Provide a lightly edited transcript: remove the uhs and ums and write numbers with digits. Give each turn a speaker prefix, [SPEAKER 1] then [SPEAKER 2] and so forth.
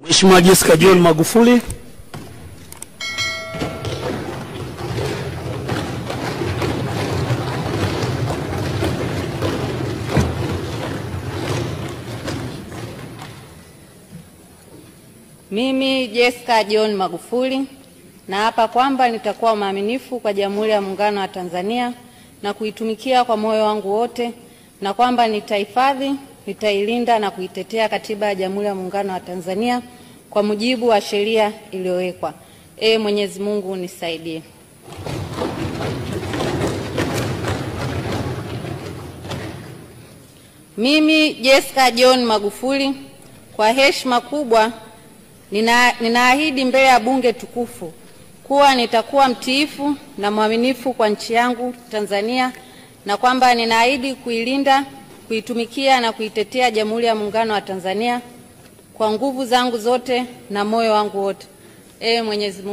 [SPEAKER 1] Mheshimiwa Jessica John Magufuli.
[SPEAKER 2] Mimi Jessica John Magufuli naapa kwamba nitakuwa mwaminifu kwa Jamhuri ya Muungano wa Tanzania na kuitumikia kwa moyo wangu wote, na kwamba nitahifadhi, nitailinda na kuitetea Katiba ya Jamhuri ya Muungano wa Tanzania kwa mujibu wa sheria iliyowekwa. Mwenyezi Mungu nisaidie. Mimi Jessica John Magufuli kwa heshima kubwa ninaahidi mbele ya bunge tukufu kuwa nitakuwa mtiifu na mwaminifu kwa nchi yangu Tanzania, na kwamba ninaahidi kuilinda, kuitumikia na kuitetea Jamhuri ya Muungano wa Tanzania kwa nguvu zangu zote na moyo wangu wote. Mwenyezi Mungu